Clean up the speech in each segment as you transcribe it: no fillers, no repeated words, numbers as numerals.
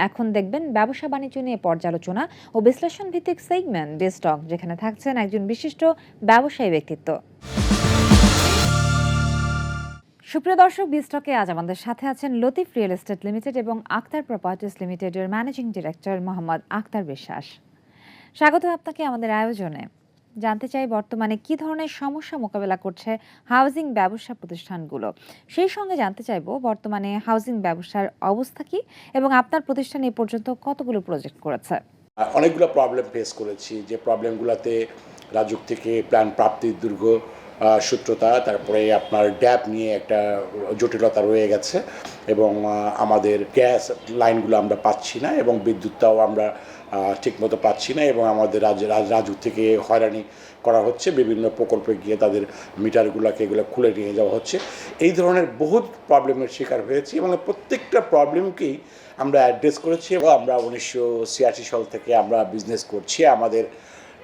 এখন দেখবেন ব্যবসা বাণিজ্য নিয়ে পর্যালোচনা ও বিশ্লেষণ ভিত্তিক সেগমেন্ট বিস্টক, যেখানে থাকছেন একজন বিশিষ্ট ব্যবসায়ী ব্যক্তিত্ব। সুপ্রিয় দর্শক, বিস্টকে আজ আমাদের সাথে আছেন লতিফ রিয়েল এস্টেট লিমিটেড এবং আক্তার প্রপার্টিজ লিমিটেডের ম্যানেজিং ডিরেক্টর মোহাম্মদ আক্তার বিশ্বাস। স্বাগত আপনাকে আমাদের আয়োজনে। জানতে চাই বর্তমানে কি ধরনের সমস্যা মোকাবেলা করছে হাউজিং ব্যবসা প্রতিষ্ঠানগুলো, সেই সঙ্গে জানতে চাইব বর্তমানে হাউজিং ব্যবসার অবস্থা কি এবং আপনার প্রতিষ্ঠান এ পর্যন্ত কতগুলো প্রজেক্ট করেছে। অনেকগুলো প্রবলেম ফেস করেছি, যে প্রবলেমগুলোতে রাজুক থেকে প্ল্যান প্রাপ্তির দীর্ঘ সূত্রতা, তারপরে আপনার ড্যাপ নিয়ে একটা জটিলতা রয়ে গেছে এবং আমাদের গ্যাস লাইনগুলো আমরা পাচ্ছি না এবং বিদ্যুৎটাও আমরা ঠিকমতো পাচ্ছি না এবং আমাদের রাজুক থেকে হয়রানি করা হচ্ছে, বিভিন্ন প্রকল্পে গিয়ে তাদের মিটারগুলোকে এগুলো খুলে নিয়ে যাওয়া হচ্ছে। এই ধরনের বহুত প্রবলেমের শিকার হয়েছি এবং প্রত্যেকটা প্রবলেমকেই আমরা অ্যাড্রেস করেছি এবং আমরা 1986 সাল থেকে আমরা বিজনেস করছি। আমাদের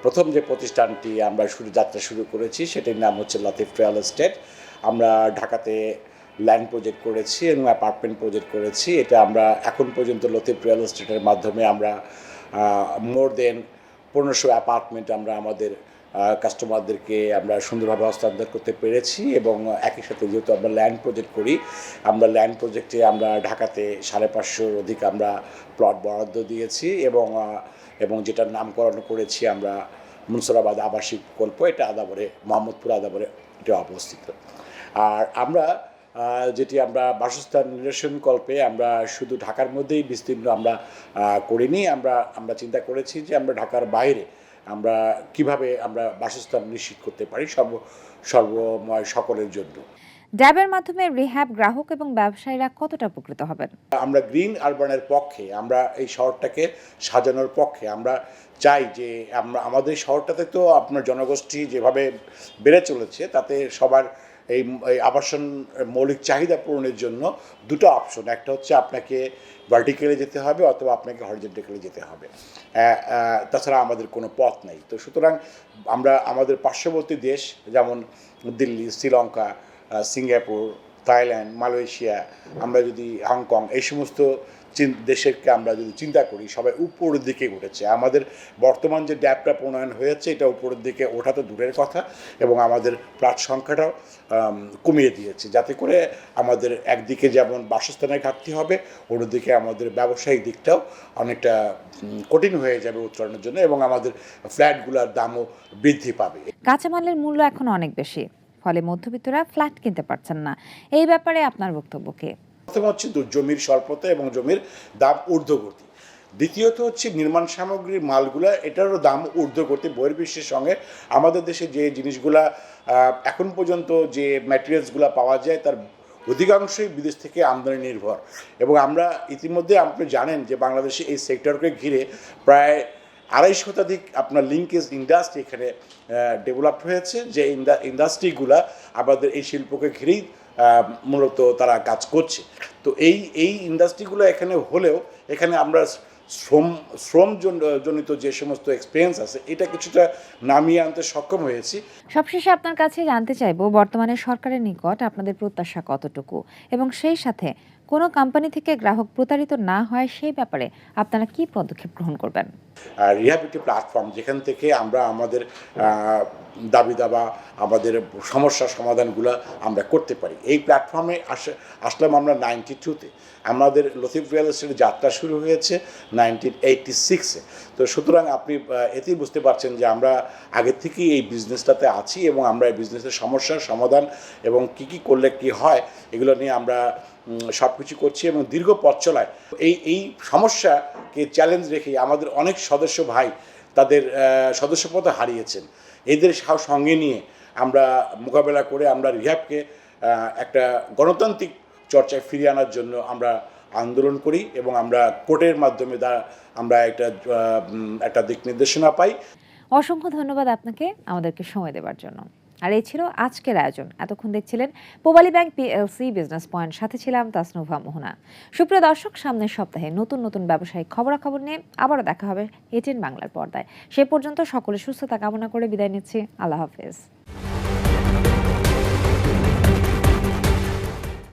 প্রথম যে প্রতিষ্ঠানটি আমরা যাত্রা শুরু করেছি সেটির নাম হচ্ছে লতিফ রিয়েল এস্টেট। আমরা ঢাকাতে ল্যান্ড প্রজেক্ট করেছি এবং অ্যাপার্টমেন্ট প্রজেক্ট করেছি। এটা আমরা এখন পর্যন্ত লতিফ রিয়েল এস্টেটের মাধ্যমে আমরা মোর দেন 1500 অ্যাপার্টমেন্ট আমরা আমাদের কাস্টমারদেরকে আমরা সুন্দরভাবে হস্তান্তর করতে পেরেছি এবং একই সাথে যেহেতু আমরা ল্যান্ড প্রজেক্ট করি, আমরা ল্যান্ড প্রজেক্টে আমরা ঢাকাতে 550-র অধিক আমরা প্লট বরাদ্দ দিয়েছি এবং যেটার নামকরণ করেছি আমরা মুনসুরাবাদ আবাসিক প্রকল্প। এটা আদাবরে, মোহাম্মদপুর আদাবরে এটা অবস্থিত। আর আমরা যেটি আমরা বাসস্থান নিরসনকল্পে আমরা শুধু ঢাকার মধ্যেই বিস্তীর্ণ আমরা করিনি, আমরা চিন্তা করেছি যে আমরা ঢাকার বাইরে আমরা কিভাবে আমরা বাসস্থান নিশ্চিত করতে পারি সর্বময় সকলের জন্য। ড্যাবের মাধ্যমে রিহ্যাব গ্রাহক এবং ব্যবসায়ীরা কতটা উপকৃত হবেন? আমরা গ্রিন আরবানের পক্ষে, আমরা এই শহরটাকে সাজানোর পক্ষে। আমরা চাই যে আমাদের শহরটাতে তো আপনার জনগোষ্ঠী যেভাবে বেড়ে চলেছে, তাতে সবার এই আবাসন মৌলিক চাহিদা পূরণের জন্য দুটো অপশন, একটা হচ্ছে আপনাকে ভার্টিক্যালি যেতে হবে অথবা আপনাকে হরিজন্টালি যেতে হবে, তাছাড়া আমাদের কোনো পথ নেই। তো সুতরাং আমরা আমাদের পার্শ্ববর্তী দেশ যেমন Delhi, Sri Lanka, Singapore, Thailand, Malaysia, আমরা যদি হংকং, এই সমস্ত দেশেরকে আমরা যদি চিন্তা করি, সবাই উপরের দিকে উঠেছে। আমাদের বর্তমান যে ড্যাপটা প্রণয়ন হয়েছে এটা উপরের দিকে ওঠা তো দূরের কথা এবং আমাদের প্লাট সংখ্যাটাও কমিয়ে দিয়েছে, যাতে করে আমাদের একদিকে যেমন বাসস্থানের ঘাটতি হবে, অন্যদিকে আমাদের ব্যবসায়িক দিকটাও অনেকটা কঠিন হয়ে যাবে উত্তরণের জন্য এবং আমাদের ফ্ল্যাটগুলোর দামও বৃদ্ধি পাবে। কাঁচামালের মূল্য এখন অনেক বেশি, ফলে মধ্যবিত্তরা ফ্ল্যাট কিনতে পারছেন না। এই ব্যাপারে আপনার বক্তব্য কি? প্রথম হচ্ছে জমির স্বল্পতা এবং জমির দাম ঊর্ধ্বগতি। দ্বিতীয়ত হচ্ছে নির্মাণ সামগ্রীর মালগুলা, এটারও দাম ঊর্ধ্বগতি বহির্বিশ্বের সঙ্গে। আমাদের দেশে যে জিনিসগুলা এখন পর্যন্ত যে ম্যাটেরিয়ালসগুলো পাওয়া যায় তার অধিকাংশই বিদেশ থেকে আমদানি নির্ভর এবং আমরা ইতিমধ্যে আপনি জানেন যে বাংলাদেশে এই সেক্টরকে ঘিরে প্রায় 250 শতাধিক আপনার লিঙ্কেজ ইন্ডাস্ট্রি এখানে ডেভেলপ হয়েছে, যে ইন্ডাস্ট্রিগুলা আমাদের এই শিল্পকে ঘিরেই মূলত তারা কাজ করছে। তো এই ইন্ডাস্ট্রিগুলো এখানে হলেও এখানে আমরা শ্রমজনিত যে সমস্ত এক্সপেরিয়েন্স আছে এটা কিছুটা নামিয়ে আনতে সক্ষম হয়েছি। সবশেষে আপনার কাছে জানতে চাইবো, বর্তমানে সরকারের নিকট আপনাদের প্রত্যাশা কতটুকু এবং সেই সাথে কোনো কোম্পানি থেকে গ্রাহক প্রতারিত না হয় সেই ব্যাপারে আপনারা কি পদক্ষেপ গ্রহণ করবেন? রিহ্যাবিলিটি প্ল্যাটফর্ম, যেখান থেকে আমরা আমাদের দাবি দাবা, আমাদের সমস্যার সমাধানগুলো আমরা করতে পারি। এই প্ল্যাটফর্মে আসলাম আমরা 92-তে। আমাদের লতিফ রিয়েল এস্টেটের যাত্রা শুরু হয়েছে 1986-এ। তো সুতরাং আপনি এতেই বুঝতে পারছেন যে আমরা আগের থেকেই এই বিজনেসটাতে আছি এবং আমরা এই বিজনেসের সমস্যার সমাধান এবং কী করলে কি হয় এগুলো নিয়ে আমরা সব কিছু করছি এবং দীর্ঘ পথ চলায় এই সমস্যাকে চ্যালেঞ্জ রেখেই আমাদের অনেক সদস্য ভাই তাদের সদস্যপদ হারিয়েছেন। এদের সঙ্গে নিয়ে আমরা মোকাবেলা করে আমরা রিহ্যাবকে একটা গণতান্ত্রিক চর্চায় ফিরিয়ে আনার জন্য আমরা আন্দোলন করি এবং আমরা কোর্টের মাধ্যমে আমরা একটা দিক নির্দেশনা পাই। অসংখ্য ধন্যবাদ আপনাকে আমাদেরকে সময় দেওয়ার জন্য। আর এই ছিল আজকের আয়োজন। এতক্ষণ দেখছিলেন Pubali bank PLC business point, সাথে ছিলাম তাসনুভা মোহনা। সুপ্রিয় দর্শক, সামনের সপ্তাহে নতুন নতুন ব্যবসায়িক খবরাখবর নিয়ে আবারও দেখা হবে এটিএন বাংলার পর্দায়। সে পর্যন্ত সকলে সুস্থতা কামনা করে বিদায় নিচ্ছি। আল্লাহ হাফেজ।